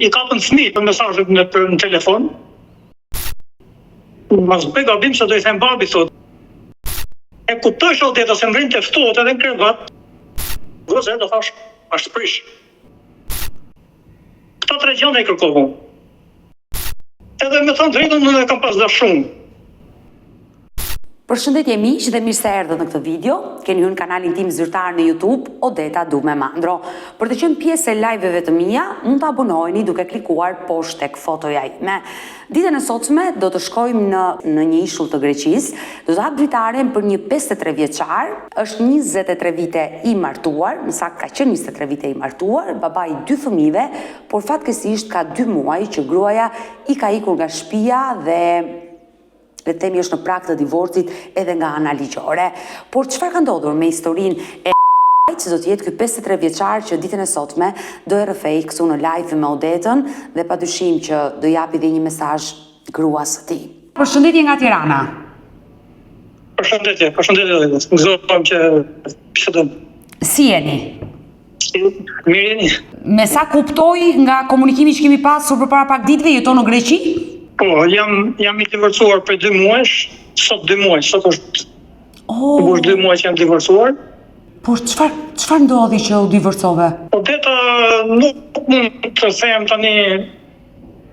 i kapën fëmijë për mesazhet në telefon. Mas bëj gabim se do i them babi thot. E kuptoj Odeta se mrin të ftohet edhe në krevat. Gozë do thash, është prish. Këto tre gjëra i kërkova. Edhe me thënë drejtën unë e kam pas dashur shumë. Përshëndetje miq dhe mirë se erdhët në këtë video. Keni hyrë në kanalin tim zyrtar në YouTube, Odeta Dume Mandro. Për të qenë pjesë e live-eve të mia, mund të abonoheni duke klikuar poshtë tek fotoja ime. Ditën e sotme do të shkojmë në një ishull të Greqisë. Do të hap dritaren për një 53 vjeçar, është 23 vite i martuar, më saktë ka qenë 23 vite i martuar, baba i 2 fëmijëve, por fatkeqësisht ka 2 muaj që gruaja i ka ikur nga shtëpia dhe le të themi është në prag të divorcit edhe nga ana ligjore. Por çfarë ka ndodhur me historinë e që do të jetë ky 53 vjeçar që ditën e sotme do e rrëfej këtu në live me Odetën dhe padyshim që do japi dhe një mesazh gruas së tij. Përshëndetje nga Tirana. Përshëndetje Odeta. Gëzohem që pse Si jeni? Mirë jeni? Me sa kuptoj nga komunikimi që kemi pasur përpara pak ditëve, jeton në Greqi? Po, jam i divorcuar për 2 muaj, sot 2 muaj, sot është është 2 muaj që jam divorcuar. Por çfarë ndodhi që u divorcove? Odeta, nuk mund të them tani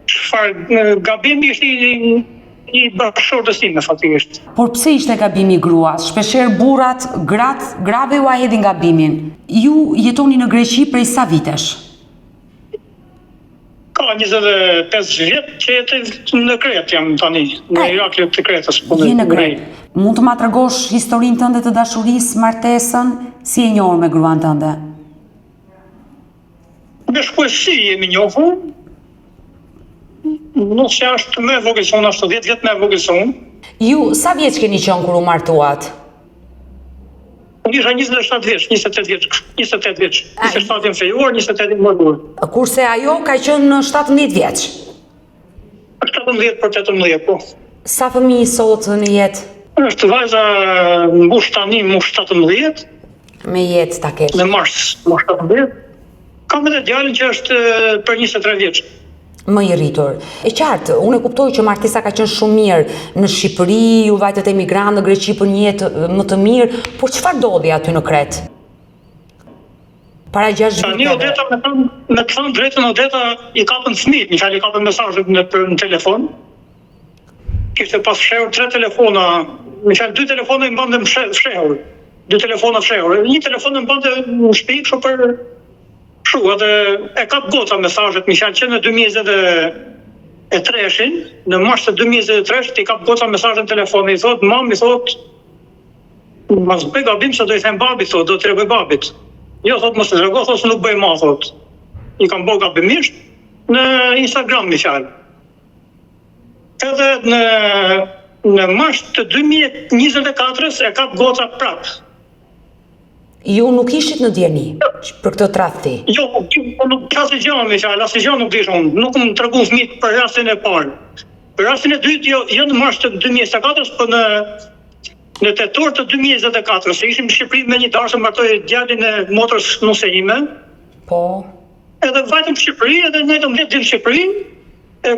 çfarë gabimi ishte i bashkëshortës time faktikisht. Por pse ishte gabimi i gruas? Shpeshherë burrat, grave u hedhin gabimin. Ju jetoni në Greqi prej sa vitesh? Ka 25 vjet që jetoj në Kretë jam tani, në Irakli të Kretës. Je në Kretë. Mund të ma tregosh historinë tënde të dashurisë, martesën, si e njohur me gruan tënde? Me shkuesi jemi njohur. Nuk që është me vogël se unë, është 10 vjet me vogël se unë. Ju sa vjeç keni qenë kur u martuat? Unë isha 27 vjeç, 28 vjeç, 27 fejuar, 28 martuar. Kurse ajo ka qenë 17 vjeç. 17 për 18, po. Sa fëmijë sot në jetë? Është vajza mbush tani mbush 17. Me jetë ta kesh. Në mars mbush 17. Kam edhe djalin që është për 23 vjeç. Më i rritur. E qartë, unë e kuptoj që martesa ka qenë shumë mirë në Shqipëri, ju vajtët emigrant në Greqi për një jetë më të mirë, por çfarë ndodhi aty në Kretë? Para 6 viteve. Tani Odeta me të thënë drejtën Odeta i kapën fëmijët, më fal i kapën mesazhet në telefon. Kishte pas fshehur 3 telefona, më fal 2 telefona i mbante fshehur. 2 telefona fshehur. Një telefon e mbante në shtëpi kështu për edhe e kap goca mesazhet, më fal që në 2023-shin, në mars të 2023 i kap goca mesazhet në telefon, i thot mami thot mas bëj gabim se do i them babi thot, do të tregoj babit. Jo thot mos e trego, thot se nuk bëj ma thot. I kam bërë gabimisht në Instagram më fal. Edhe në mars të 2024 e kap goca prap. Ju nuk ishit në djeni për këtë tradhti? Jo, nuk asnjë gjë më fal, asnjë gjë nuk dish unë. Nuk më tregon fëmijët për rastin e parë. Për rastin e dytë jo në mars të 2024, por në tetor të 2024, se ishim në Shqipëri me një dashur martoi djalin e motrës nuse ime. Po. Edhe vajtëm në Shqipëri, edhe ne do mbledhim në Shqipëri.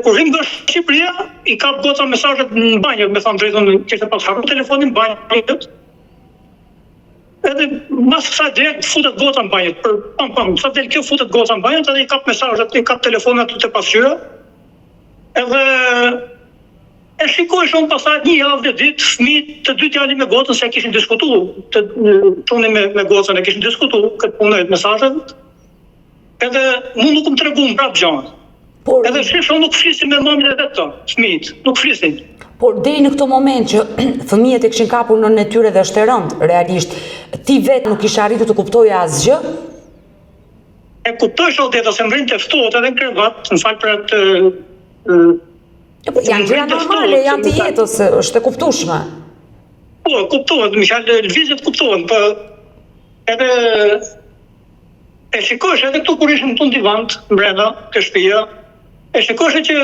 Kur vim nga Shqipëria, i kap goca mesazhet në banjë, me thënë drejtën, kishte pas harruar telefonin në banjë. Edhe mas kësaj direkt futet goca në banjë, sa del kjo futet goca në banjë, edhe i kap mesazhet, i kap telefonat të pasqyra. Edhe e shikoj shumë pasaj një javë dhe ditë, fëmijët të dy djalin me gocën se kishin diskutuar, çuni me gocën e kishin diskutuar këtë punë të mesazhet. Edhe mund nuk më treguan prapë gjën. Edhe shishon nuk flisin me mamin e vetë, fëmijët, nuk flisin. Por deri në këtë moment që fëmijët e kishin kapur në tyre dhe është e rëndë, realisht, ti vetë nuk ishe arritur të kuptoje asgjë? E kuptoj Odeta se mrin të ftohet edhe në krevat, më fal për atë. Janë gjëra normale, janë të jetës, është e kuptueshme. Po, kuptohet, më fal, lëvizjet kuptohen, po edhe e shikosh edhe këtu kur ishim këtu në divan brenda të shtëpia, e shikosh që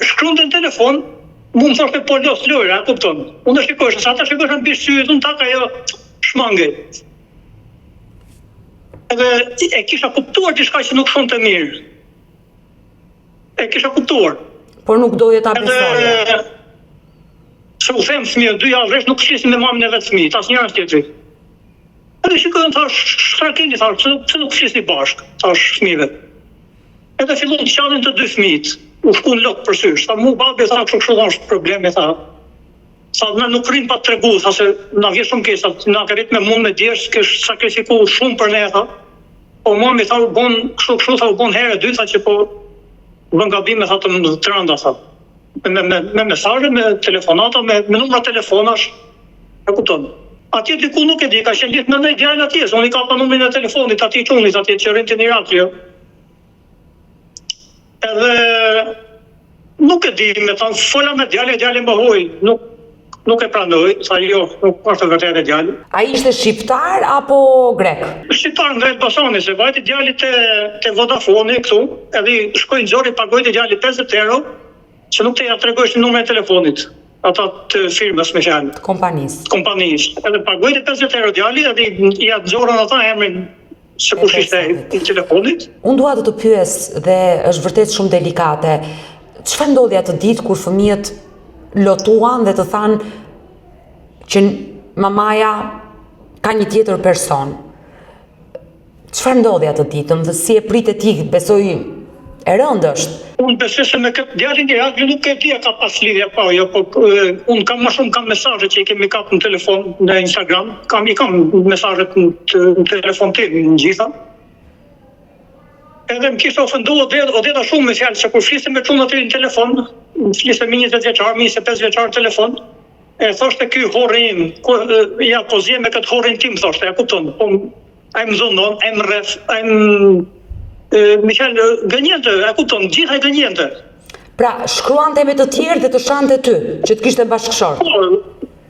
shkruante në telefon. Mund të thoshte po los lojra, kupton. Unë e shikosh, sa ata shikosh në mbi syet, unë tak ajo shmange. Edhe e kisha kuptuar diçka që nuk shonte mirë. E kisha kuptuar. Por nuk doje ta besoje. Se u them fëmijë 2 javë rresh nuk flisim me mamën e vet fëmijët, asnjëra tjetri. Edhe shikojnë thash, çfarë keni thash, pse nuk flisni bashkë, thash fëmijëve. Edhe fillon të qanin të 2 fëmijët. U shkon lok për sysh. Tha mu babi tha kështu është problemi tha. Sa na nuk rrin pa tregu, tha se na vjen shumë keq, na ka rrit me mund me djesh, ke sakrifikuar shumë për ne tha. Po mami tha u bon kështu tha u bon herë e dytë tha që po bën gabime tha të rënda tha. Me mesazhe, me telefonata, me numra telefonash. E kupton. Atje diku nuk e di, ka qenë lidh me ndaj djalë atje, unë i ka pa numrin e telefonit atij çunit atje që rrinte në Irak jo. Edhe nuk e di, me thonë, fola me djalë më hoj, nuk e pranoj, sa jo, nuk është vërtet e djalë. A ishte shqiptar apo grek? Shqiptar nga Elbasani, se vajti djali te Vodafone këtu, edhe shkoi Xhori pagoi te djali 50 euro, që nuk te ja tregojsh numrin e telefonit. Ata të firmës me fjalë. Kompanisë. Edhe pagoi te 50 euro djali, edhe ja nxorën ata emrin se kush ishte i telefonit. Unë dua të pyes dhe është vërtet shumë delikate. Çfarë ndodhi atë ditë kur fëmijët lotuan dhe të thanë që mamaja ka një tjetër person? Çfarë ndodhi atë ditë? Dhe si e pritet ti, besoj e rëndë është. Unë besoj se me këtë djalin e Irakut nuk e di ka pas lidhje apo jo, po unë kam më shumë mesazhe që i kemi kapur në telefon në Instagram, kam mesazhet në telefon tim në gjitha. Edhe më kishte ofenduar odeta shumë me fjalë se kur flisem me çunat në telefon, flisem me 20 vjeçar, 25 vjeçar në telefon, e thoshte ky horri im, ja po zje me këtë horrin tim thoshte, ja kupton. Po ai më zonon, ai më rreth, ai Michal gënjente, e kupton, gjithaj gënjente. Pra, shkruante me të tjerë dhe të shante ty, që të kishte bashkëshor.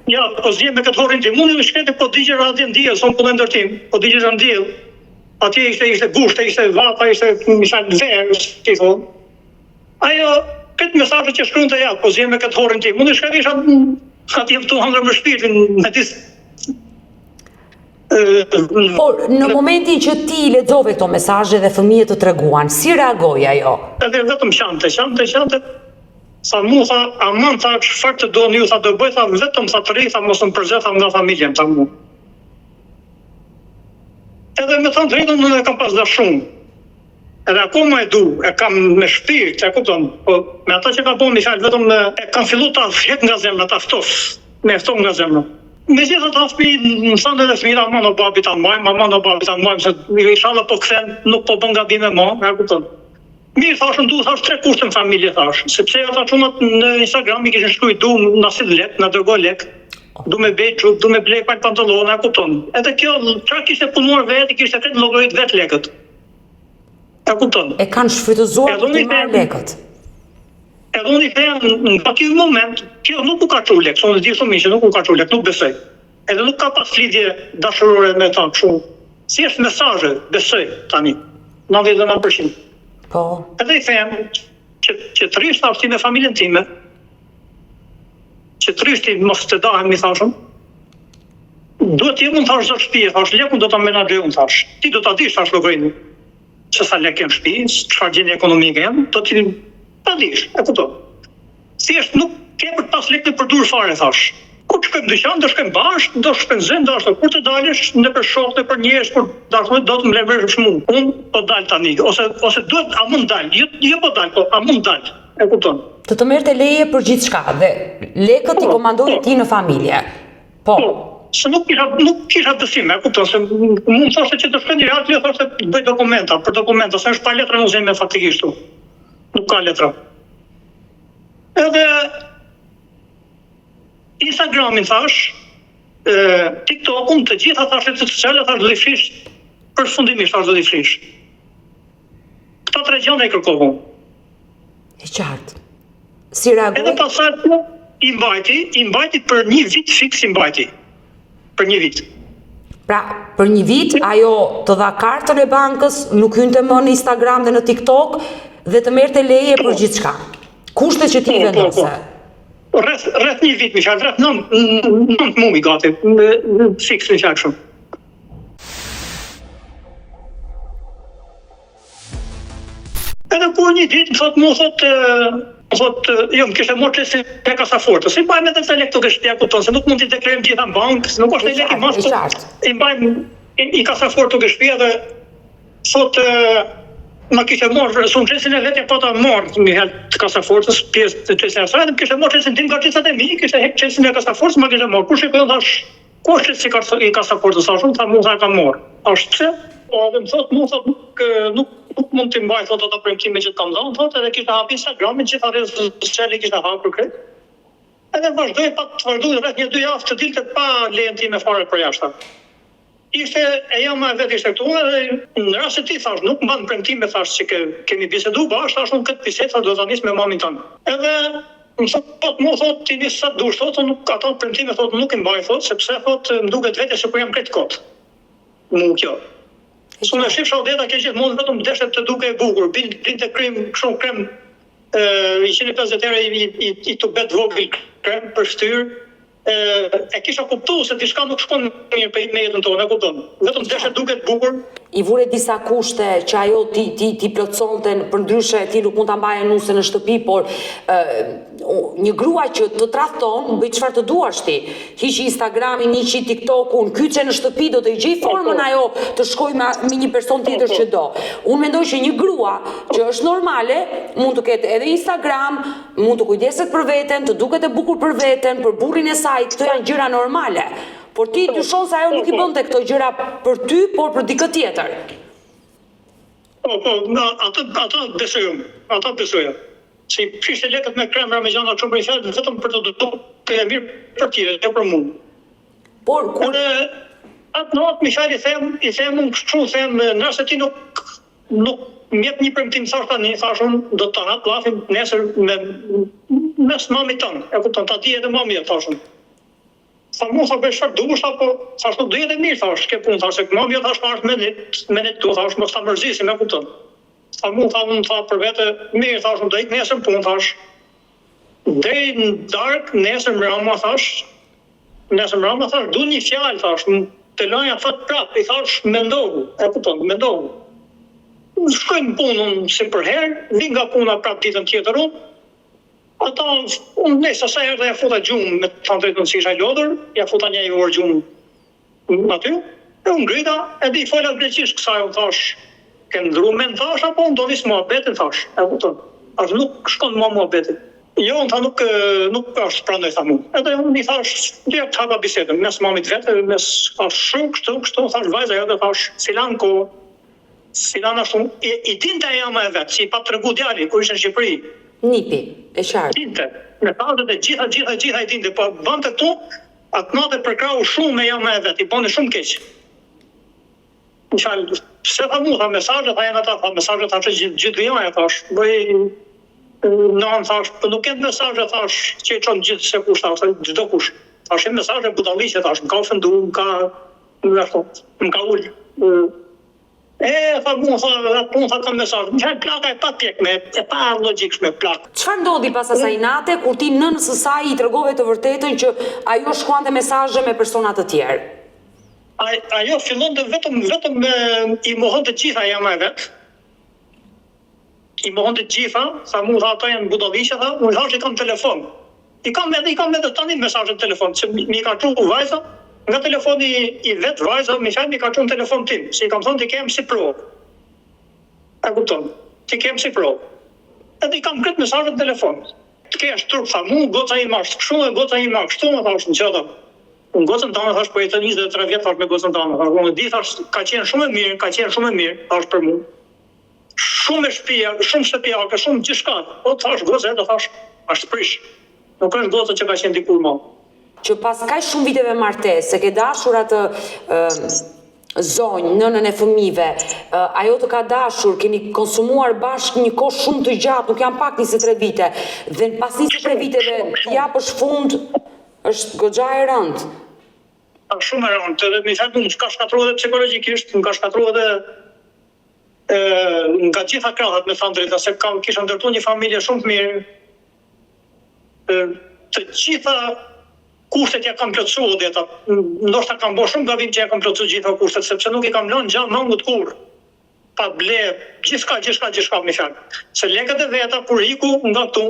Ja, po zje me këtë horrin tim. Unë shkete po digje radio ndjell, son punë ndërtim, po digje në ndjell. Atje ishte gushte, ishte vapa, ishte Michal verë, si thon. Ajo këtë mesazhe që shkruante ja, po zje me këtë horrin tim. Unë shkete isha atje këtu hëndër me shpirtin, me disë. Por në momentin që ti i lexove këto mesazhe dhe fëmijët të treguan, si reagoi ajo? Edhe vetëm qante. Sa mu tha, aman tha, çfarë të doni ju, tha do bëj, tha vetëm tha të ri, tha mos më përzet nga familjen, tha mu. Edhe me thënë drejtën unë e kam pas dashur shumë. Edhe akoma e du, e kam me shpirt, e kupton, po me ata që ka po Michal vetëm e kam filluar ta flet nga zemra, ta ftof, me ftof nga zemra. Me gjithë të fëmijë, më thanë edhe fëmijët, aman o babi ta mbajmë, se inshallah po kthen, nuk po bën gabime më, e kupton. Mirë thashën, du thash 3 kushte në familje thash, sepse ata çunat në Instagram i kishin shkruajtur du na sill lek, na dërgoj lek, du me beçu, du me blek pak pantallona, e kupton. Edhe kjo çfarë kishte punuar vetë, kishte këtë llogarit vet lekët. E kupton. E kanë shfrytëzuar të marrë lekët. Edhe unë i them, në aty moment, kjo nuk u ka çu lek, unë di shumë që nuk u ka çu lek, nuk besoj. Edhe nuk ka pas lidhje dashurore me ta kështu. Si është mesazhe, besoj tani. 99%. Po. Edhe i them që të rish tashti me familjen time, që të rishti mos të dahemi thashëm, duhet të jemi thash zot shtëpi, thash lekun do ta menaxhoj unë thash. Ti do ta dish thash llogarinë. Se sa lek kem shtëpi, çfarë gjendje ekonomike jam, do ti pa dish, e kupton. Thjesht nuk ke për pas lekë për dur fare thash. Kur të shkojmë në dyqan, do shkojmë bashkë, do shpenzojmë dashur. Kur të dalësh në për shokë, për njerëz, kur dashur do të mbledhësh mua. Unë po dal tani, ose duhet a mund dal, jo po dal, po a mund dal. E kupton. Të merrte leje për gjithçka dhe lekët i komandoi ti në familje. Po. Se nuk kisha dësim, e kupton, se mund thoshte që të shkoj në Irak, thoshte bëj dokumenta, për dokumenta, se është pa letra në zemë faktikisht tu. Nuk ka letra. Edhe Instagramin thash, TikTokun, të gjitha thashet të sociale, thash do i flish, përfundimisht thash do i flish. Këta 3 gjëra i kërkova. E qartë. Si reagoi? Edhe pastaj i mbajti për 1 vit fiks i mbajti. Për 1 vit. Pra, për 1 vit ajo të dha kartën e bankës, nuk hynte më në Instagram dhe në TikTok dhe të merrte leje për gjithçka. Kushtet që ti vendose. Rreth 1 vit, Michal, rreth 9 muaj gati, fiks në qakshëm. Edhe kur një ditë më thot, jo, më kishte marrë çestin e kasafortës. Si bajmë edhe të lek këto shtëpia kupton, se nuk mund t'i deklojmë gjitha në bankë, nuk është lek i mas, i bajmë i kasafortë të shtëpia dhe thot ma kishte marrë sun çestin e vetë po ta marrë me help të kasafortës, pjesë të çestit e saj, dhe kishte marrë çestin tim nga çestat e mi, kishte hek çestin e kasafortës, ma kishte marrë. Kur shikoj thash, ku është çesti i kasafortës ashtu, tha mua sa ka marrë. Është pse? Po dhe më thot mua thot nuk mund të mbaj thot ato premtime që të kam dhënë, thot edhe kishte hap Instagramin, gjitha rrjetet sociale kishte hapur krejt. Edhe vazhdoi rreth 1-2 javë të dilte pa lejen time fare për jashtë. Ishte e jam e vetë ishte këtu edhe në rast se ti thash nuk mban premtime thash që kemi bisedu bashkë, tash unë këtë bisedë do ta nis me mamin tonë. Edhe më thot mua thot ti nis sa dush thot, nuk ato premtime thot nuk i mbaj thot, sepse thot më duket vetë se po jam krejt kot. Nuk kjo. Su në shifë shaudeta ke gjithmonë vetëm deshet të duke e bukur, binte krem, kështu krem 150 euro i tubet vogël krem për shtyr, e kisha kuptu se diçka nuk shkon mirë me jetën tonë, e kupton. Vetëm deshet duke të bukur. I vure disa kushte që ajo ti plotësonte, përndryshe ti nuk mund ta mbaje nuse në shtëpi, por një grua që të tradhton, bëj çfarë të duash ti. Hiqi Instagramin, hiqi TikTokun, kyçe në shtëpi do të gjej formën ajo të shkojë me një person tjetër që do. Unë mendoj që një grua që është normale mund të ketë edhe Instagram, mund të kujdeset për veten, të duket e bukur për veten, për burrin e saj, këto janë gjëra normale. Por ti dyshon se ajo nuk i bënte këto gjëra për ty, por për dikë tjetër. Ato besojmë. Si kishte lekët me krem parmezan atë shumë fjalë vetëm për të dukur e mirë për ti, jo për mua. Por kur atë natë më fal i them unë kështu them, nëse ti nuk më jep një premtim thash tani, thash unë do të hap llafin nesër me mamit tonë. E kupton, ta di edhe mami thash unë. Sa mos a bësh çfarë dush apo thash do jetë mirë thash, ke punë thash, mami jo thash pash me ne tu thash mos ta mërzisim, e kupton. Sa mund tha për vete, mirë thash do ik nesër punë thash. Deri në darkë nesër mbrëma thash, du një fjalë thash, të laja fat prap, i thash mendohu, e kupton, mendohu. Shkojnë punën si për herë, vi nga puna prap ditën tjetër unë. Ata, unë nesa sa herë dhe ja futa gjumë me të thënë drejtën si isha lodhur, ja futa një orë gjumë aty, e unë grita, edhe i fola greqisht kësaj, unë thash, ke ndru me në thash, apo unë do nis muhabetin, thash, e kupton, ashtë nuk shkon muhabetin. Jo, unë tha nuk është pranoj, tha mu. Edhe unë i thash, direkt hapa bisedën, mes mamit vete, mes thash shumë, kështu, thash vajza, edhe thash, filan ko, filan ashtu, i dinte e jama e vetë, si i pa të regu djali, kur ishte në Shqipëri. Nipi, e qartë. Dinte, me thazet e gjitha i dinte, po bante tu, atë natë përkrau shumë me jama e vetë, i bane shumë keq. Në qalë, pse tha mu, tha mesazhe, tha janë ata, tha mesazhe, tha që gjithë vijaj, thash, bëj, në thash, për nuk jetë mesazhe, thash, që i qonë gjithë se kush, thash, gjithdo kush. Thash, e mesazhe budalliqe, thash, më ka ofendu, më ka ullë. Tha mu, tha ka mesazhe, më qalë plaka e pa pjekme, e pa logikshme plak. Çfarë ndodhi pas asaj nate, kur ti nënës së saj i tregove të vërtetën që ajo shkruante mesazhe me persona të tjerë? Ajo fillon të vetëm i mohon të gjitha jama e vetë. I mohon të gjitha, tha mu, tha ata janë budalliqe, tha, unë thash i kam telefon. I kam edhe tani mesazhe në telefon, që mi ka çu vajza, nga telefoni i vetë vajza, mi fjalë mi ka çu në telefon tim, si i kam thonë ti kem si provë. E kupton, ti kem si provë. Edhe i kam këtë mesazhe në telefon. Të kesh turp, tha mu, goca i mash kështu e goca i mash kështu, më thash në qëta. Unë gocën tane, thash, po jetë 23 vjetë, thash me gocën tane. Unë di, thash, ka qenë shumë e mirë, thash për mu. Shumë shtëpiake, shumë gjithçka. Po thash, gocë, edhe thash, është prish. Nuk është gocë që ka qenë dikur më. Që pas kaq shumë viteve martesë, ke dashur atë zonjë, nënën e fëmijëve, ajo të ka dashur, keni konsumuar bashkë një kohë shumë të gjatë, nuk janë pak 23 vite, dhe pas 23 viteve japësh fund, është goxha e rëndë. Shumë e rëndë, edhe më thënë, më ka shkatruar edhe psikologjikisht, më ka shkatruar edhe nga gjitha krahët, me thënë drejtë, se kisha ndërtuar një familje shumë të mirë. Të gjitha kushtet ja kam plotësuar dhe ndoshta kam bërë shumë gabim që ja kam plotësuar gjitha kushtet, sepse nuk i kam lënë gjallë mangut kurrë. pa ble, gjithçka me fjalë. Se lekët e veta kur iku nga këtu,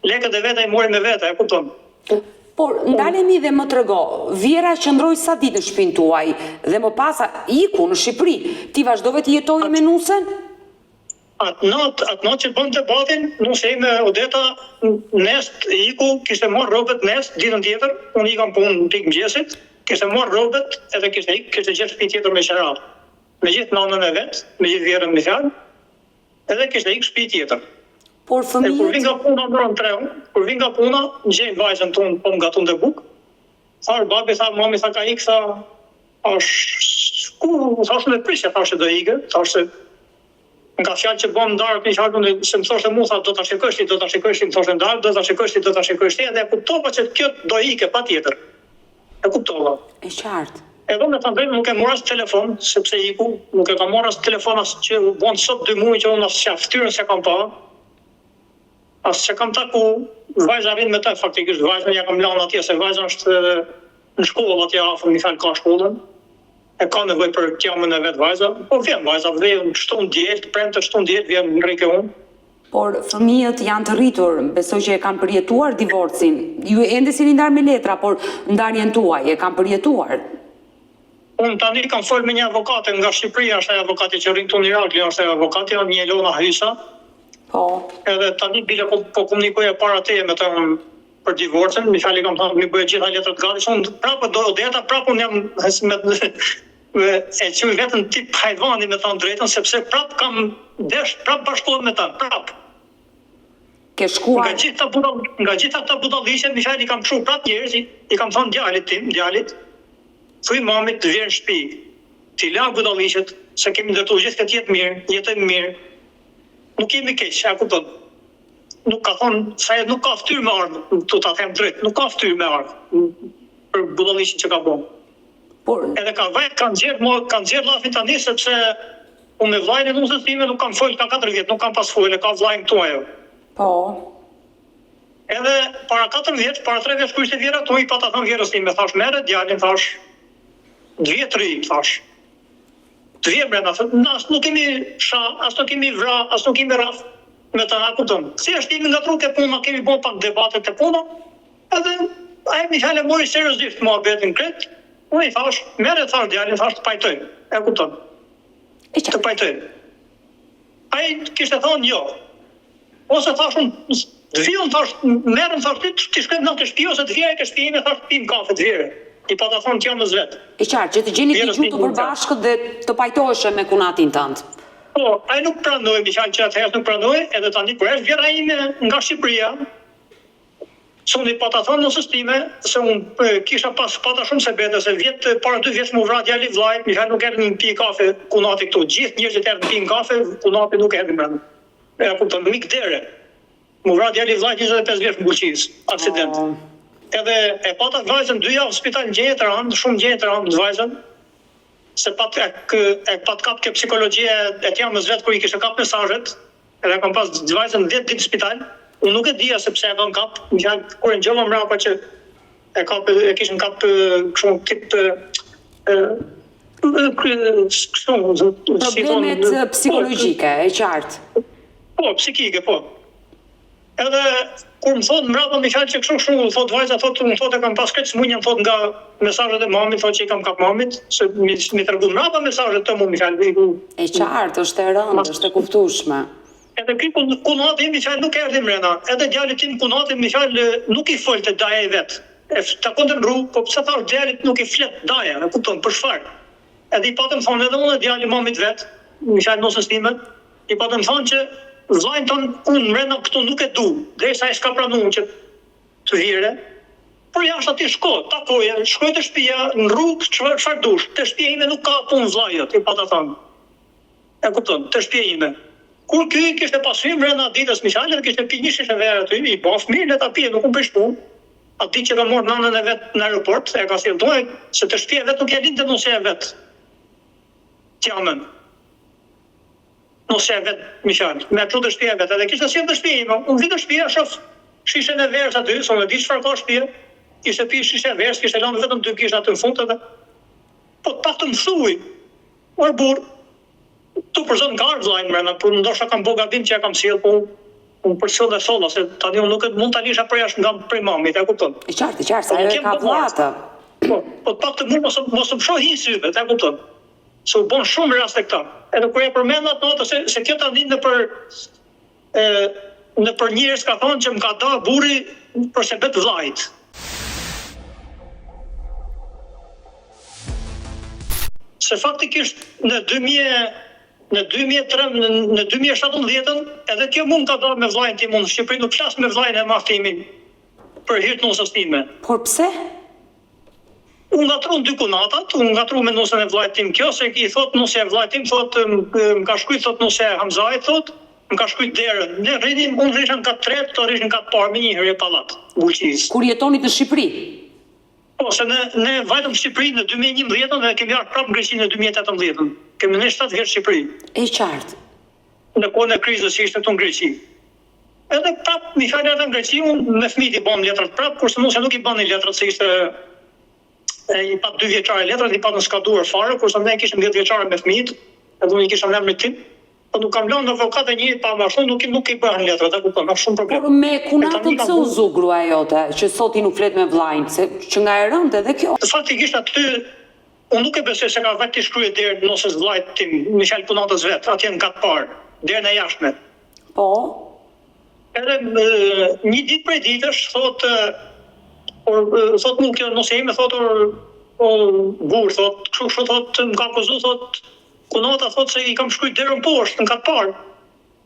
lekët e veta i mori me veta, e kupton. Por ndalemi dhe më trego, Vjera qëndroi sa ditë në shtëpinë tuaj dhe më pas iku në Shqipëri. Ti vazhdove të jetoje me Nusen? Atë natë që bën debatin, Nusa ime Odeta nest iku, kishte marrë rrobet nest ditën tjetër, unë ikam punë në pikë mëngjesit, kishte marrë rrobet edhe kishte gjetë shtëpi tjetër me qera. Me gjithë nanën e vet, me gjithë Vjerën me fjalë, edhe kishte ikë shtëpi tjetër. Por fëmijët... Kur vin nga puna në 3, kur vin nga puna, gjej vajzën tonë po më gatun dhe buk. Thash babi, mami ka ikë, thash me prisja, thash do ikë, thash se nga fjalë që bëm ndarë në fjalën se më thoshte mua, do ta shikosh ti, më thoshte ndarë, do ta shikosh ti, edhe e kuptova që kjo do ikë patjetër. E kuptova. E qartë. Edhe me të drejtë nuk e mora as telefon, sepse iku, nuk e ka marrë as telefon as që bën sot 2 muaj që unë as shaftyrën se kam pa. As që kam taku, vajza rrin me të faktikisht, vajzën ja kam lanë atje, se vajza është në shkollë atje afër, mi ka shkollën. E ka nevojë për tjamën e vet vajza, po vjen vajza, vjen shton diel, premte shton diel, vjen rrike unë. Por fëmijët janë të rritur, besoj që e kanë përjetuar divorcin. Ju ende si ndarë me letra, por ndarjen tuaj e kanë përjetuar. Unë tani kam folë me një avokate nga Shqipëria, është ajo avokati që rrin këtu në Irakli, është ajo avokati, një Elona Hysa. Po. Edhe tani bile po komunikoja para teje me të për divorcin, mi fali kam thënë mi bëjë gjitha letrat gati, unë prapë do Odeta, prapë unë jam e që vetën tip hajvani me thënë drejtën, sepse prapë kam desh, prapë bashkohet me ta, prapë. Ke shkuar... Nga gjitha këta budallishe, mi fali kam shu prapë njerëz, i kam thënë djalit, thuj mamit të vjen shtëpi, t'i la budallishet, se kemi ndërtu gjithë këtë jetë mirë, jetën mirë, nuk kemi keq, a kupton. Nuk ka thonë, sa nuk ka ftyrë me ardhë, të ta them drejt, nuk ka ftyrë me ardhë për budallishin që ka bën. Edhe kanë gjerë lafin tani, sepse unë me vllajën e nusës time nuk kam folë ka 4 vjet, nuk kam pas folë, ka vllajën këtu ajo. Po. Edhe para 4 vjet, para 3 vjet kur ishte Vjera, tu i pata thënë Vjerës time, thash merre djalin, thash 2 vjet rri, thash. 2 vjet brenda, as nuk kemi as nuk kemi vra, as nuk kemi rraf me të kupton. Si është kemi ngatruar ke puna, kemi bën pak debate te puna. Edhe ai më falë mori seriozisht mohabetin kret. Unë i thash, merre thash djalin, thash të pajtoj. E kupton. Të pajtoj. Ai kishte thonë jo. Ose thash unë, të vion thash, merrem thash ti shkoj në shtëpi ose të vijë ke shtëpi, thash pim kafe të vjerë. I pata thonë që jam në zvet. E qartë, që të gjeni të gjithë të përbashkët dhe të pajtoheshe me kunatin tënd. Po, ai nuk pranoi, mi fal që atëherë nuk pranoi, edhe tani kur është Vjera ime nga Shqipëria, se unë i pata thonë nësës time, se unë kisha pata shumë sebete, se para 2 vjetë më vra djali vllajt, mi fal nuk erdhi në pi kafe kunati këtu. Gjithë njerëzit erdhin në pi kafe, kunati nuk erdhi brenda. E kupton, mik dere. Më vra djali vllajt 25 vjeç në Bulqis, aksident. Edhe e pata vajzën 2 javë në spital në gjenje të randë, shumë gjenje të randë në vajzën, se pat kap ke psikologjia e t'jam në zvetë kër i kishtë kap mesajet, edhe kam pas vajzën 10 ditë në spital, unë nuk e dhja sepse e kam kap, kur e në gjëma mrapa që e kishën kap kështu tip problemet psikologjike, e qartë. Po, psikike, po. Edhe kur më thotë mbrapa mi fjalë që kështu thotë vajza, më thotë e kam pas këtë smunja, më thotë nga mesazhet e mamit, thotë që i kam kap mamit, se mi tregu mbrapa mesazhet të mu mi fjalë. E qartë, është e rëndë, është e kuptueshme. Edhe ky kunati mi fjalë nuk erdhi mrena. Edhe djalit tim kunati mi fjalë nuk i folte daja e vet. E takon në rrugë, po pse thash djalit nuk i flet daja, e kupton për çfarë. Edhe i patëm thonë edhe unë djali mamit vet, mi fjalë nosës time, i patëm thonë që vllajën ton unë mrena këtu nuk e du, derisa ai s'ka pranuar që të vire. Por jashtë aty shkoj të shtëpia, në rrugë çfarë dush. Te shtëpia ime nuk ka punë vllajët, i pata thonë. E kupton, te shtëpia ime. Kur ky kishte pasur mrena ditës me fjalë, kishte pi një shishe verë aty, i bën fëmijë le ta pije, nuk u bësh punë. Aty që ka marrë nanën e vet në aeroport, e ka thënë doaj se te shtëpia vet nuk e linte nëse e vet. Tjamën. Nëse e vet, mi fjalë, me çu të shtëpia vet, edhe kishte sjell të shtëpia, unë vi të shtëpia shoh shishën e verës aty, sonë di çfarë ka shtëpia. Kishte pi shishë e verës, kishte lënë vetëm 2 kisha aty në fund edhe. Po ta të mësuj. Or burr. Tu për zonë ka ardhë vllajin mrena, por ndoshta kam bo gabim që ja kam sjell, po unë për sjell dhe solla, se tani unë nuk mund ta lisha për jashtë nga prej mamit, e kupton? I qartë, sa ajo e ka vllata. Po pak të mund mos më shohin syve, e kupton? Se u bon shumë raste këta. Edhe kur e përmend atë notë se kjo tani në për njerëz ka thonë që më ka dalë burri për shërbet vllajit. Se faktikisht në 2017 edhe kjo mund ka dalë me vllajin tim, unë në Shqipëri nuk flas me vllajin e maftimin për hir të nusës time. Por pse? Unë ngatru në dy kunatat, unë ngatru me nusën e vllajt tim kjo, se i thot nusë e vllajt tim, thot më ka shkruajt thot nusë e Hamzait, thot më ka shkruajt derën. Ne rrinim, unë rrisha në katë tret, to rrishin në katë parë me një herë pallat, Bulqis. Kur jetonit në Shqipëri? Po, se ne vajtëm Shqipëri në 2011 dhe kemi ardhur prapë në Greqi në 2018. Kemi ne 7 vjet Shqipëri. E qartë. Në kohën e krizës që ishte këtu në Greqi. Edhe prapë mi falë edhe në Greqi, unë me fëmijët i bëm letrat prapë, kurse nusë nuk i bënin letrat se ishte i pat 2 vjeçare letrat, i pat në skaduar fare, kurse ne kishim 10 vjeçare me fëmijët, edhe unë i kisha emrin tim. Po nuk kam lënë avokat e një pa marrë, nuk i bëhen letrat, e kupton, ka shumë problem. Por me kunatën pse u zu gruaja jote, që sot i nuk flet me vllajin, se që nga e rëndë edhe kjo. Faktikisht aty unë nuk e besoj se ka vetë të shkruajë derën nëse vllajt tim, me fjalë punatës vet, atje në katë parë, derën e jashtme. Po. Edhe një ditë prej ditësh thot nuk kjo nëse ime thot burr thot, kështu thot më ka akuzuar thot kunata thot se i kam shkruajt derën poshtë në katë parë.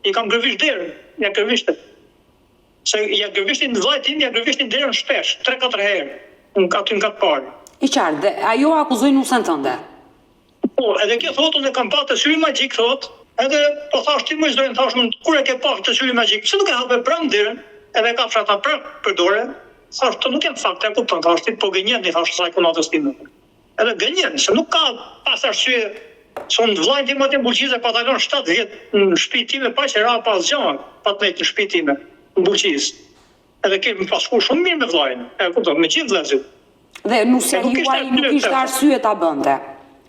I kam gërvisht derën, ja gërvishte. Se ja gërvishtin vllajt tim, ja gërvishtin derën shpesh, 3-4 herë në katë parë. I qartë, dhe ajo akuzoi nusën tënde. Po, edhe kjo thot unë kam pa të syri magjik thot, edhe po thash ti më zdojnë thash kur e ke pa të syri magjik, pse nuk e hape pranë derën, edhe ka fshata për dore. Thash të nuk jam fakt, e kupton, thash ti po gënjen, i thash saj kunatës time. Edhe gënjen, se nuk ka pas arsye, se unë vllajin tim aty në Bulqizë pa dalon 7 vjet në shtëpinë time pa që ra pas gjën, pa të në shtëpinë time në Bulqizë. Edhe kemi pasur shumë mirë me vllajin, e kupton, me gjithë vëllezërit. Dhe nusja juaj nuk ishte arsye ta bënte.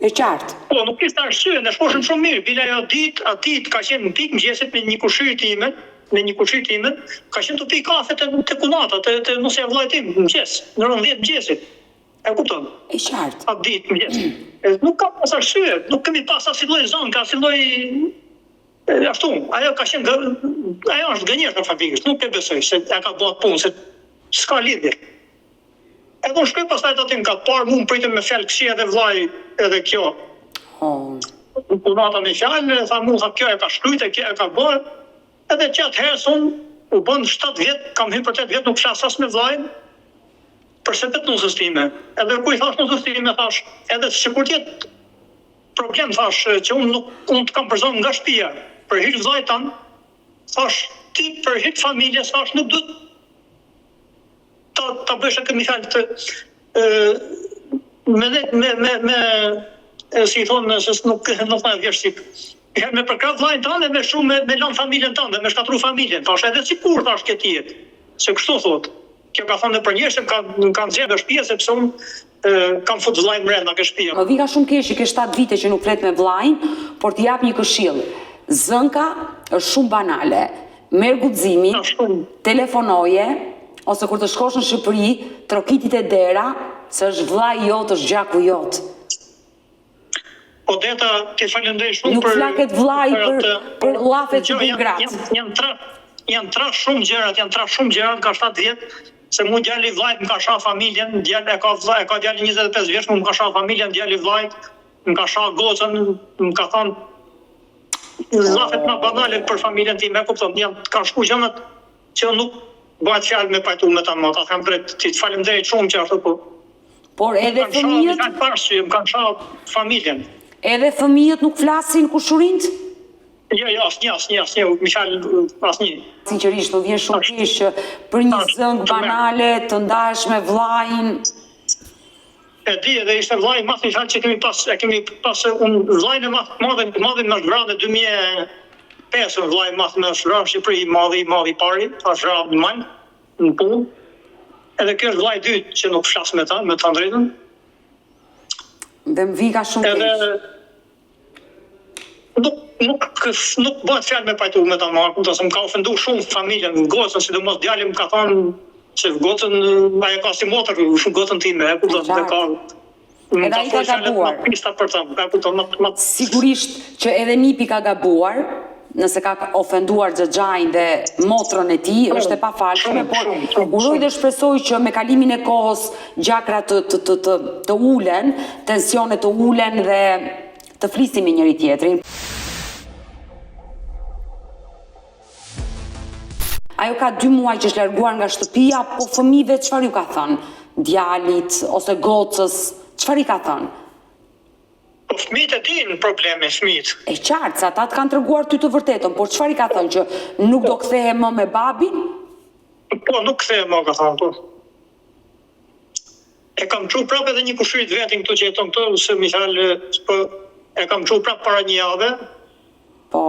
E qartë. Po, nuk ishte arsye, ne shkoshim shumë mirë. Bila ajo ditë ka qenë në pikë mëngjesit me një kushiri time, ka qenë të pi kafe te kunata, te nusja e vllajit tim mëngjes, në orën 10 mëngjesit. E kupton? E qartë. Atë ditë mëngjes. Nuk ka pas arsye, nuk kemi pas asnjë lloj zonë, ka asnjë lloj ashtu. Ajo ka qenë ajo është gënjeshtër faktikisht, nuk e besoj se ja ka bërë punë, se s'ka lidhje. Edhe unë shkoj pastaj aty në katë parë, mu më pritën me fjalë këqija dhe vllai edhe kjo. Punata me fjalë, tha mu, tha kjo e ka shkruajtë, kjo e ka bërë. Edhe që atëherë u bën 7 vjet, kam hyrë për 8 vjet, nuk flas as me vllajin. Përse vetë nusës time. Edhe ku i thash nusës time, thash, edhe sikur të jetë problem, thash, që unë të kam përzon nga shtëpia, për hir vllajt tan, thash, ti për hir familjes, thash, nuk duhet ta bësh këtë mifal të si thonë se nuk na vjesh sip. Me përkrah vllajin tanë me shumë me lën familjen tënde, me shkatru familjen. Thash edhe sikur thash këtë jetë. Se kështu thot. Kjo ka thonë për njerëz që kanë zgjedhur në shtëpi sepse unë kam fut vllajin brenda ke shtëpia. Më vi ka shumë keq, ke 7 vite që nuk flet me vllajin, por t'i jap një këshill. Zënka është shumë banale. Merr guximin, telefonoje, ose kur të shkosh në Shqipëri, trokitit e dera, se është vllai jot, është gjaku jot. Po deta, ti falenderoj shumë nuk flaket vllai për llafet që bën gratë. Janë tra shumë gjërat, ka 7 vjet, se mu djali vllajt më ka shah familjen, djali ka djali 25 vjeç, më ka shah familjen, djali vllajt, më ka shah gocën, më ka thënë llafet më banale për familjen time, kupton, ka shku gjërat që nuk bëhet fjalë me pajtu me ta mota, kam drejt, ti të falenderoj shumë që ashtu po. Por edhe fëmijët, më kanë shah familjen. Edhe fëmijët nuk flasin kushurinë? Jo, asnjë, asnjë. Sinqerisht, më vjen shumë keq që për një zëngë banale të ndahesh me vllajin. E di, edhe ishte vllai më i madh që kemi pas vllajin e madh më zhvrave 2005, vllai më në zhvrave në Shqipëri, i pari, pas zhvrave në Majnë, në punë. Edhe kjo është vllai i dytë që nuk flas me ta drejtën. Dhe më vi ka shumë keq. nuk bëhet fjalë me pajtu me ta marrë, ose më ka ofendu shumë familjen, gocën, sidomos djali më ka thonë se gocën ajo ka si motër, gocën time, e kupton, dhe ka edhe ai ka gabuar. Sigurisht që edhe Nipi ka gabuar, nëse ka ofenduar Xhaxhain dhe motrën e tij, është e pafalshme, por uroj dhe shpresoj që me kalimin e kohës gjakrat të ulen, tensionet të ulen dhe të flisim me njëri tjetrin. Ajo ka 2 muaj që është larguar nga shtëpia, po fëmijëve çfarë ju ka thënë? Djalit ose gocës, çfarë i ka thënë? Po fëmijët e dinë problemin, fëmijët. E qartë, se ata të kanë treguar ty të vërtetën, por çfarë i ka thënë, që nuk do kthehe më me babin? Po, nuk kthehe më, ka thënë, po. E kam çu prapë edhe një kushirit vetin këtu që jeton këtu, se Mihal, po, e kam çu prapë para një jave. Po.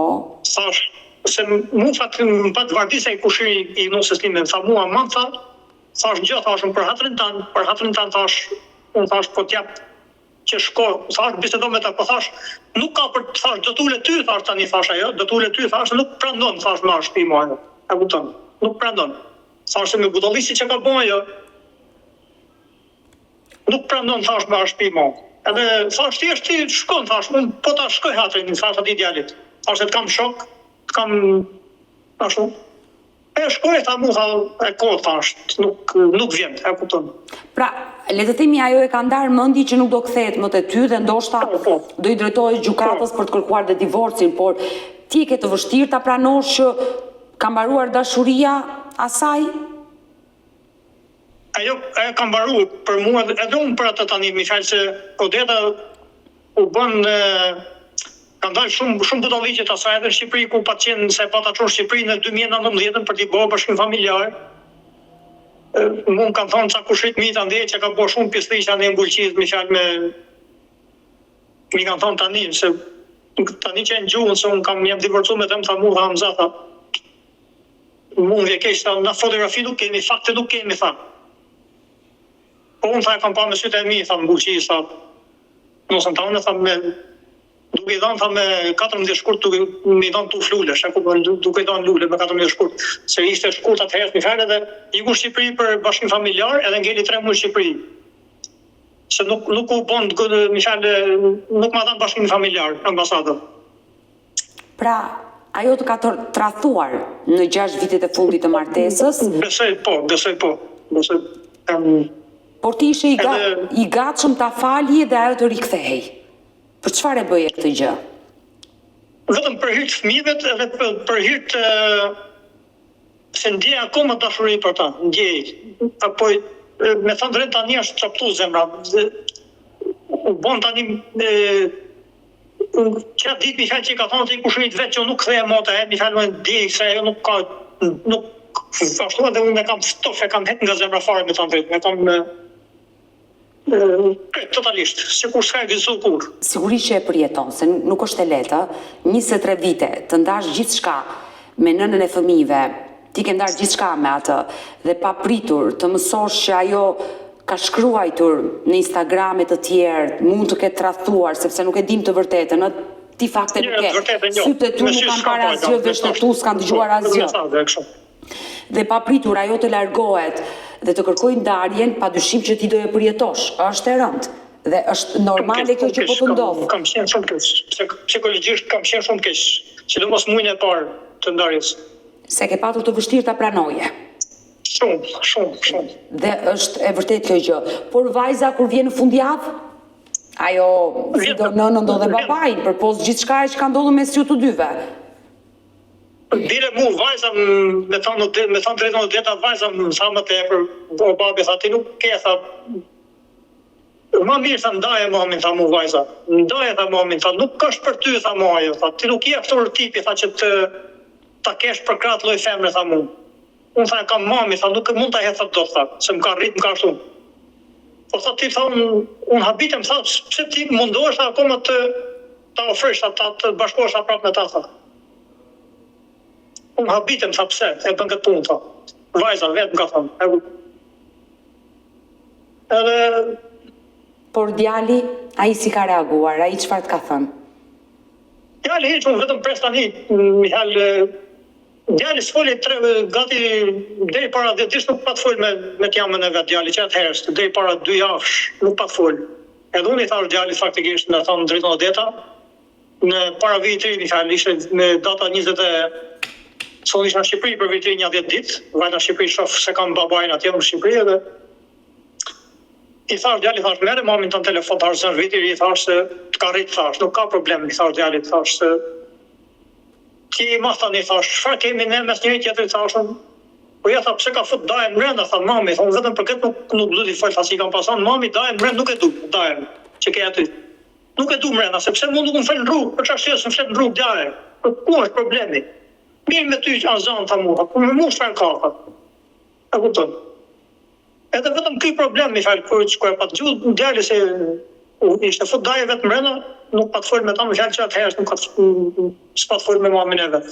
Thash, se mu më pat vardisa i kushiri i nusës time, tha mua, më thash gjë, thashëm për hatrin tanë, thash, unë thash, po t'jap që shko, thash, bisedo me ta, po thash, nuk ka për, thash, do t'ule ty, thash tani, thash ajo, do t'ule ty, thash, nuk prandon, thash, ma shtëpi mua, e kupton, nuk prandon. Thash, se me budallisi që ka bon ajo, nuk prandon, thash, ma shtëpi mua. Edhe, thash, ti shkon, thash, unë po ta shkoj hatrin, thash ati djalit. Thash, e t'kam shok, t'kam, ashtu. E shkoj, tha mu, tha, e ko, thash, nuk vjen, e kupton. Pra, le të themi ajo e ka ndarë mendi që nuk do kthehet më te ty dhe ndoshta do i drejtohesh gjykatës për të kërkuar dhe divorcin, por ti e ke të vështirë ta pranosh që ka mbaruar dashuria asaj? Ajo ka mbaruar për mua, edhe unë për atë tani, Mihal, se Odeta u bën ka ndalë shumë budalliqe të asaj edhe në Shqipëri, ku pa qenë se pa ta çonë Shqipëri në 2019 për t'i bërë bashkim familjar. Mund kanë thonë ca kushrit mi të ndje që ka bërë shumë pjesëliqe anë e mbulqizë, Mihal, mi kanë thonë tani, se tani që e në gjuhën, se unë jam divorcu me them, tha mu, tha Hamza, tha, mund vje keq, tha, na fotografi nuk kemi, fakte nuk kemi, tha. Po unë, tha, e kam pa me sytë e mi, tha, mbulqizë, tha, nësën ta unë, tha, duke i dhanë, tha, me 14 shkurt, duke i dhanë tu flulesh, duke i dhanë lule me 14 shkurt, se ishte shkurt atë herës Mihal, edhe iku Shqipëri për bashkim familjar, edhe ngeli 3 muaj Shqipëri. Se nuk u bon, Mihal, nuk ma dhanë bashkim familjar, ambasadën. Pra, ajo të ka tradhuar në 6 vitet e fundit të martesës? Besoj po. Por ti ishe i gatshëm ta falje dhe ajo të rikthehej. Për çfarë e bëje këtë gjë? Vetëm për hir të fëmijëve edhe për hir të se ndjej akoma dashuri për ta, ndjej. Apo me thënë drejt tani është çaptu zemra. U bon tani çfarë ditë Mihal që ka thonë se i kushirit vetë që nuk kthehem më te Mihal, më ndjej se ajo nuk ashtu edhe unë kam ftof, e kam heq nga zemra fare me thënë drejt, me kam totalisht, sikur s'ka ekzistuar kur. Sigurisht që e përjeton, se nuk është e lehtë, 23 vite të ndash gjithçka me nënën e fëmijëve, ti ke ndarë gjithçka me atë dhe pa pritur të mësosh që ajo ka shkruajtur në Instagrame të tjerë, mund të ketë tradhuar sepse nuk e dim të vërtetën, ti fakte nuk e. Sytë e tu nuk kanë parë asgjë, vesh të tu s'kan dëgjuar asgjë. Dhe pa pritur ajo të largohet dhe të kërkoj ndarjen, padyshim që ti do e përjetosh. Është e rëndë dhe është normale kjo që po të ndodh. Kam qenë shumë keq. Psikologjisht kam qenë shumë keq, sidomos muajin e parë të ndarjes. Se ke patur të vështirë ta pranoje. Shumë. Dhe është e vërtet kjo gjë. Por vajza kur vjen në fundjavë, ajo si do nënën do dhe babajin, përpos gjithçka që ka ndodhur mes ju të dyve. Bile mu vajza me thonë drejtën Odeta, vajza më tha më tepër, o babi, tha, ti nuk ke, tha, ma mirë, tha, ndaje mamin, tha mu vajza, ndaje, tha mamin, tha, nuk është për ty, tha mu ajo, tha, ti nuk je aktor tipi, tha, që ta kesh për kratë lloj femre, tha mu. Unë tha, kam mami, tha, nuk mund ta hetha do, tha, se më ka rrit, më ka ashtu. Po tha, ti, tha, unë habitem, tha, pse ti mundohesh, tha, akoma ta ofresh, ta të bashkohesh prapë me ta, tha. Unë habitem, tha, pse, e bën këtë punë, tha. Vajza, vetë më ka thënë. Edhe... Por djali, ai si ka reaguar, ai çfarë të ka thënë? Djali hiç, unë vetëm pres tani, Mihal, djali s'foli gati deri para 10 ditësh nuk pa të fol me t'jamën e vet djali, që atëherës, deri para 2 javësh nuk pa të fol. Edhe unë i thash djalit faktikisht, me thonë drejtën e Odeta, në para vitit Mihal, ishte me data 20 sonë isha në Shqipëri për vitin 10 ditë, vajta në Shqipëri shoh se kam babajnë atje në Shqipëri edhe i thash djali, thash merre mamin ton telefon, thash se viti i thash se të ka rrit, thash nuk ka problem, i thash djalit, thash se ti ma tani, thash çfarë kemi ne mes njëri tjetrit, thashun po ja tha pse ka fut dajën brenda, tha mami, thon vetëm për këtë nuk du t'i fol, tha si kam pason mami dajën brenda, nuk e du dajën që ke aty. Nuk e du brenda, sepse mund nuk më fal në rrugë, për çfarë s'm flet në rrugë djale. Ku është problemi? Mirë me ty azan tha mua, po me mua çfarë ka? A kupton? Edhe vetëm ky problem i fal kur e pa dëgjuar djali se ishte fut dajë vetëm brenda, nuk pa të fol me ta, më fal që atëherë nuk ka s'pa të fol me mamin e vet.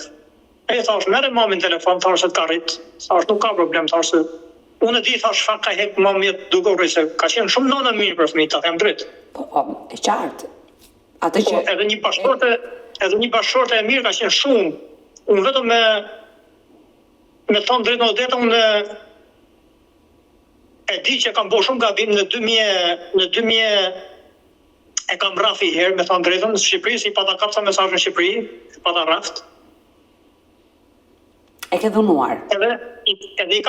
E thash merre mamin telefon, thash se të ka rrit, thash nuk ka problem, thash se unë e di, thash çfarë ka hek mami duke u se ka qenë shumë nëna mirë për fëmijët, ta them drejt. Po, e qartë. Atë që edhe një bashkëshorte e mirë ka qenë shumë. Unë vetëm me thonë drejtën e Odeta, unë e di që kam bo shumë gabim në 2000 e kam rraf i herë, me thonë drejtën, në Shqipëri, si pata kapsa mesazh në Shqipëri, pata rraft. E ke dhunuar. Edhe i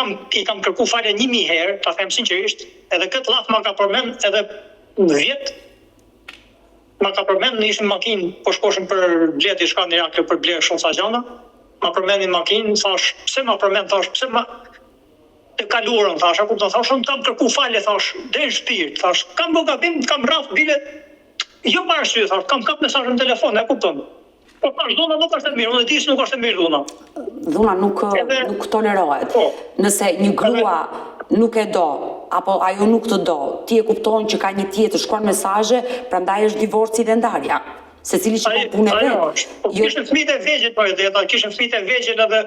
kam kërku falje 1000 herë, ta them sinqerisht, edhe këtë laf ma ka përmend edhe në 10, ma ka përmend në ishën makinë, po shkoshëm për bledh i shka në Irak, për bledh shumë sa gjana, ma përmendin makinë, thash, pse ma përmend, thash, pse ma të kaluarën, thash, apo thash, unë kam kërku falje, thash, drejt shpirt, thash, kam bo gabim, kam rraf bile, jo para arsye, thash, kam kap mesazh në telefon, e kupton. Po thash, dhuna nuk është e mirë, unë e di se nuk është e mirë dhuna. Dhuna nuk tolerohet. Po. Nëse një grua nuk e do, apo ajo nuk të do, ti e kupton që ka një tjetër, shkruan mesazhe, prandaj është divorci dhe ndarja. Secili që ka punë e vet. Po kishin fëmijët e vegjël po edhe kishin fëmijët e vegjël edhe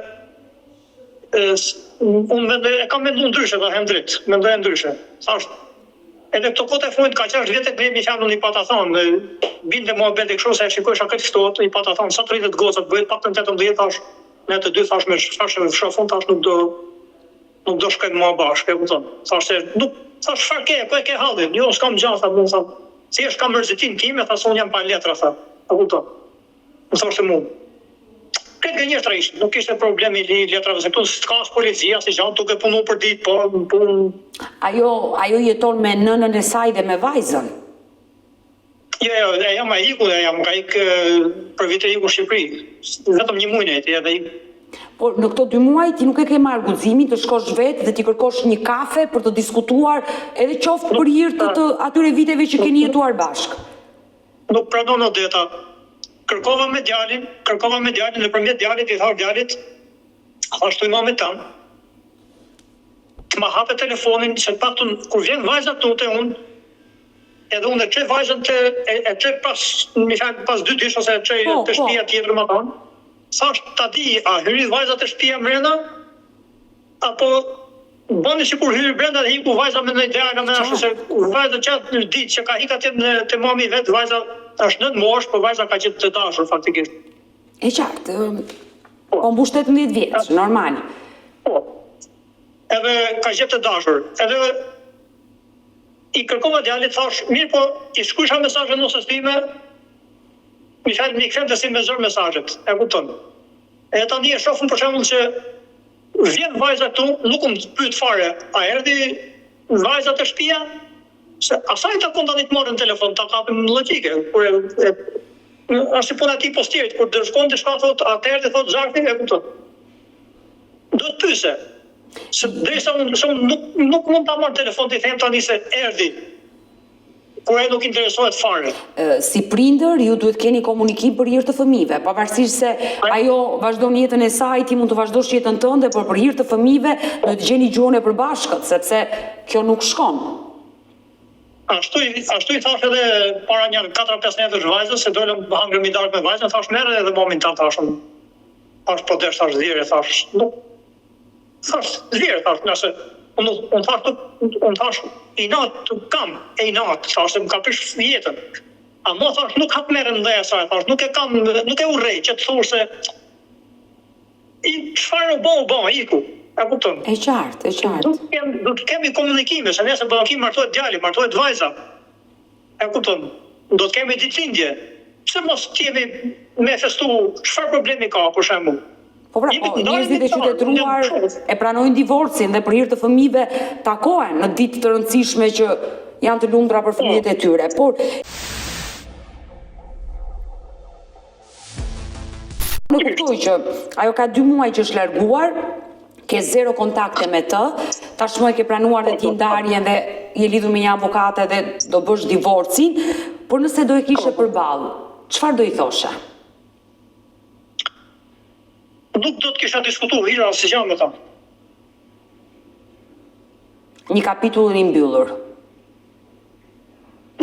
unë kam menduar ndryshe, ta them drejt, mendoj ndryshe. Thash, edhe këto kohë të fundit ka 6 vjet që mi fjalën i pata thonë, binte mohabeti kështu se e shikojsha këtë ftohtë, i pata thonë sa 30 goca bëhet paktën 18, thash, ne të dy thash me shafon tash nuk do shkojmë më bashkë, e kupton. Thash se nuk thash çfarë ke, ku e ke hallin? Jo, s'kam gjasa, më thash. Si është kam mërzitin time, thash unë jam pa letra, tha. E kupton. Më thoshte mua. Këtë gënjeshtra ishte, nuk ishte problemi i letrave, se këtu s'ka as policia, si gjatë duke punu për ditë, po punë. Ajo jeton me nënën e saj dhe me vajzën. Jo, jam ka ikë për vite iku në Shqipëri. Vetëm një muaj nejti edhe ikë. Por në këto 2 muaj ti nuk e ke marrë guximin të shkosh vetë dhe ti kërkosh një kafe për të diskutuar edhe qoftë për hir të atyre viteve që keni jetuar bashkë. Nuk pranon Odeta. Kërkova me djalin nëpërmjet djalit i thash djalit, ashtu i mamit tan. Të ma hape telefonin, se paktën kur vjen vajza tute unë, edhe unë e çoj vajzën e çoj pas 2 ditë ose e çoj te shtëpia tjetër më vonë. Thash ta di, a hyri vajza te shtëpia brenda apo bëni sikur hyri brenda dhe iku vajza me ndonjë djalë me ashtu se vajza çat ditë që ka hik atje te mami vet, vajza është 9 mosh, po vajza ka qenë të dashur faktikisht. E qartë. Po mbush 18 vjeç, normal. Po. Edhe ka qenë të dashur. Edhe i kërkova djalit, thash, mirë po, i shkruajsha mesazhe nëse time, mi fal një kthem të si me zor mesazhet, e kupton. E tani e shohim për shembull që vjen vajza këtu, nuk më pyet fare, a erdhi vajza te shtëpia? Se asaj ta kontanit morën telefon, ta kapim logjike. Kur është puna ti postierit, kur dërshkon të shka thot, atëherë thot Zharfi, e kupton. Do të pyese. Se drejsa unë nuk mund ta marr telefon të them tani se erdhi. Kur ai nuk interesohet fare. Si prindër, ju duhet keni komunikim për hir të fëmijëve, pavarësisht se ajo vazhdon jetën e saj, ti mund të vazhdosh jetën tënde, por për hir të fëmijëve do të gjeni gjuhën e përbashkët, sepse kjo nuk shkon. Ashtu i thash edhe para një 4-5 netësh vajzës, se dolëm hangër mi darkë me vajzën, thash merre edhe momin ta thashëm. Thash po desh thash dhjerë, thash nuk. Thash dhjerë, thash nëse unë thash i natë kam, thash se më ka prish jetën. Ama thash nuk hap merren dhe asaj, thash nuk e urrej që të thosh se çfarë bën, iku. E kupton? E qartë. Do të kemi komunikime, se nëse do të kemi martohet djali, martohet vajza. E kupton? Do të kemi ditëlindje. Pse mos kemi me festu, çfarë problemi ka për shembull? Po njerëzit e qytetëruar e pranojnë divorcin dhe për hir të fëmijëve takohen në ditë të rëndësishme që janë të lumtura për fëmijët e tyre. Por nuk kuptoj që ajo ka 2 muaj që është larguar, ke 0 kontakte me të, tashmë e ke pranuar dhe ti ndarjen dhe je lidhur me një avokate dhe do bësh divorcin, por nëse do e kishe përballë, çfarë do i thoshe? Nuk do të kisha diskutuar hira asnjë gjë me ta. Një kapitull i mbyllur.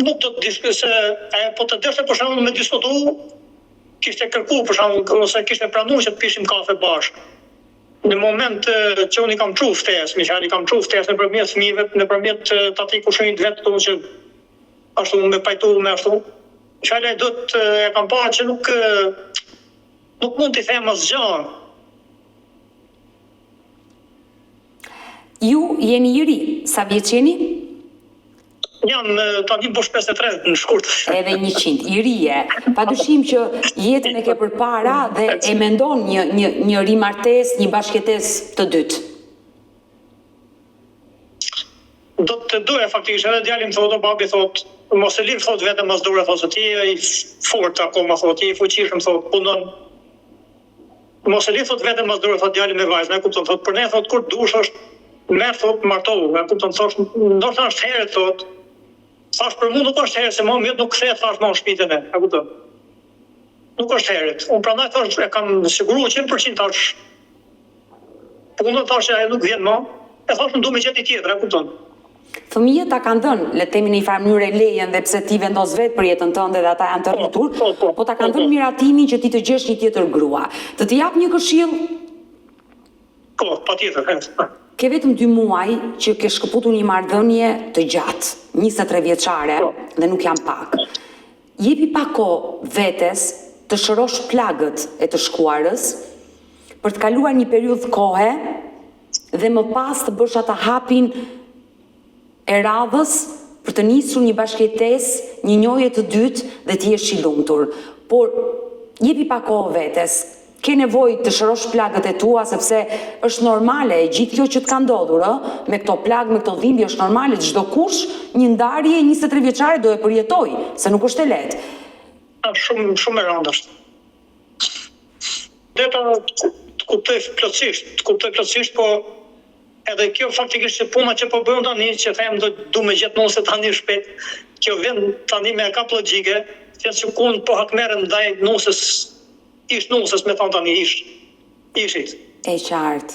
Nuk do të diskutoj se po të deshte për shembull me diskutu, kishte kërkuar për shembull ose kishte pranuar që të pishim kafe bashkë. Në moment që unë i kam çu ftesë, miqari kam çu ftesë nëpërmjet fëmijëve, nëpërmjet atij kushërit vet tonë që ashtu me pajtu me ashtu. Çfarë do të e kam parë që nuk mund t'i them asgjë. Ju jeni i ri, sa vjeç jeni? Jam tani bosh 53 në shkurt. Edhe 100, i rije. Padyshim që jetën e ke përpara dhe e mendon një rimartesë, një bashkëtesë të dytë. Do të doja faktikisht, edhe djali më thotë, babi thotë, mos e lidh thotë vetëm as dorë, thotë ti je i fortë akoma, thotë ti i fuqishëm, thotë punon. Mos e lidh thotë vetëm as dorë, thotë djali me vajzën, e kupton, thotë për ne thotë kur dush është merr thotë martohu, e kupton, thotë ndoshta është herë thotë. Thash për mua nuk është herë se më mirë nuk kthehet thash më në shtëpinë e, e kupton? Nuk është herët. Unë prandaj thash e kam siguruar 100% thash. Punën thash ajo nuk vjen më. E thash më duhet me gjeti tjetër, e kupton? Fëmijët ta kanë dhënë, le të themi në një farë mënyrë lejen dhe pse ti vendos vetë për jetën tënde dhe ata janë të rritur, po ta kanë dhënë miratimin që ti të gjesh një tjetër grua. Të jap një këshill? Po, patjetër. Ke vetëm 2 muaj që ke shkëputur një marrëdhënie të gjatë, 23 vjeçare dhe nuk janë pak. Jepi pak kohë vetes të shërosh plagët e të shkuarës për të kaluar një periudhë kohe dhe më pas të bësh ata hapin e radhës për të nisur një bashkëtesë, një njohje të dytë dhe të jesh i lumtur. Por jepi pak kohë vetes. Ke nevojë të shërosh plagët e tua sepse është normale e gjithë kjo që të ka ndodhur, me këto plagë, me këto dhimbje është normale, çdo kush një ndarje 23 vjeçare do e përjetoj, se nuk është e lehtë. Shumë e rëndë është. Deta të kuptoj plotësisht, po edhe kjo faktikisht që puna që po bëjmë tani, që them du me gjetë nuse tani shpejt, kjo vjen tani me kap logjike, që kun po hakmerën ndaj nusës, ish nusës me thonë tani ishit. E qartë.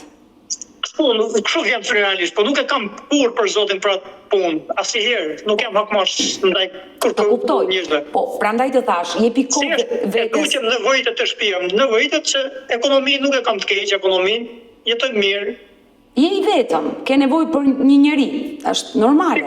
Kështu vjen realisht, po nuk e kam kur për zotin për atë punë, asnjëherë, nuk jam hakmarrës ndaj kuptoj. Po, prandaj të thash, jepi kohë vetes. E duqem nevojtë të shtëpia, nevojtë që ekonominë nuk e kam të keq, ekonominë, jetoj mirë. Je i vetëm, ke nevojë për një njeri, është normale.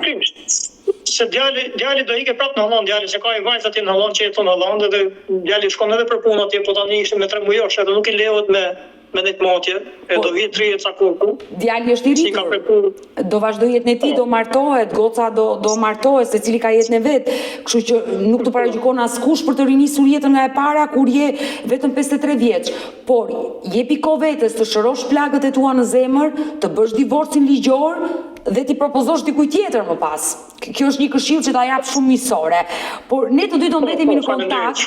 Se djali do ike prapë në Hollandë, djali që ka i vajzë atje në Hollandë, që jeton në Hollandë, dhe djali shkon edhe për punë atje, po tani ishte me 3 mujosh, edhe nuk i lejohet me në motje, e do vjetë 30 ca kohë. Djali është i rritur, do vazhdoj jetën e tij, do martohet, goca do martohet, se cili ka jetën e vet, kështu që nuk të paragjykon askush për të rinisur jetën nga e para kur je vetëm 53 vjeç. Por jepi kohë vetes të shërosh plagët e tua në zemër, të bësh divorcin ligjor dhe ti propozosh dikujt tjetër më pas. Kjo është një këshill që ta jap shumë miqësore. Por ne të dy do mbetemi në kontakt.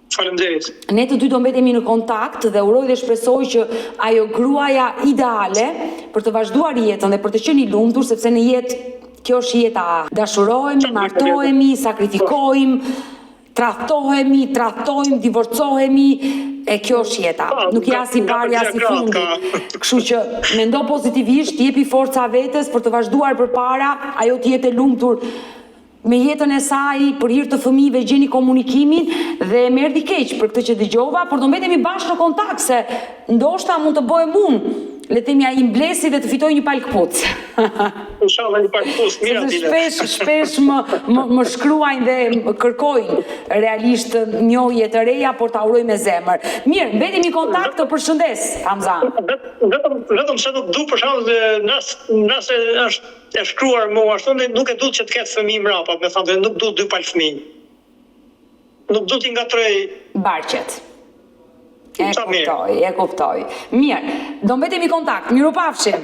Faleminderit. Ne të dy do mbetemi në kontakt dhe uroj dhe shpresoj që ajo gruaja ideale për të vazhduar jetën dhe për të qenë i lumtur, sepse në jetë kjo është jeta. Dashurohemi, martohemi, sakrifikojmë, tradhtojmë, divorcohemi, e kjo është jeta. Nuk jasi parja si fundi. Kështu që mendo pozitivisht, jepi forca vetes për të vazhduar përpara, ajo të jetë e lumtur me jetën e saj, për hir të fëmijëve gjeni komunikimin dhe më erdhi keq për këtë që dëgjova, por do mbetemi bashkë në kontakt se ndoshta mund të bëhem unë le themi ai mblesi dhe të fitoj një palë këpuc. Inshallah një palë këpuc, mira dile. Shpesh më shkruajnë dhe më kërkojnë realisht njohje të reja, por ta uroj me zemër. Mirë, mbetemi kontakt, të përshëndes, Hamza. Vetëm se nuk du për shkak nëse është e shkruar mua ashtu, nuk e du që të ketë fëmijë mrapa, me thënë, nuk du 2 palë fëmijë. Nuk du t'i ngatrej barqet. E kuptoj. Mirë, do mbetemi kontakt. Mirupafshim.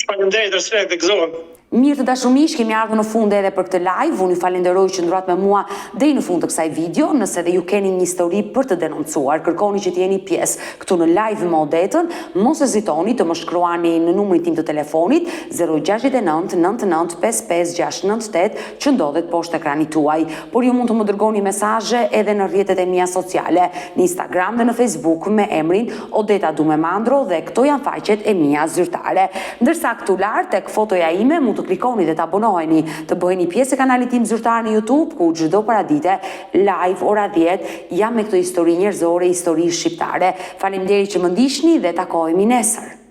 Faleminderit, respekt, gëzohem. Mirë të dashumish, kemi ardhur në fund edhe për këtë live. Unë ju falenderoj që ndruat me mua deri në fund të kësaj video. Nëse dhe ju keni një histori për të denoncuar, kërkoni që t'jeni pjesë këtu në live me Odetën, mos hezitoni të më shkruani në numrin tim të telefonit 069 99 55 698 që ndodhet poshtë ekranit tuaj. Por ju mund të më dërgoni mesazhe edhe në rrjetet e mia sociale, në Instagram dhe në Facebook me emrin Odeta Dumemandro dhe këto janë faqet e mia zyrtare. Ndërsa këtu lart tek fotoja ime mund të klikoni dhe të abonoheni, të bëheni pjesë e kanalit tim zyrtar në YouTube, ku çdo paradite live ora 10 jam me këto histori njerëzore, histori shqiptare. Faleminderit që më ndiqni dhe takohemi nesër.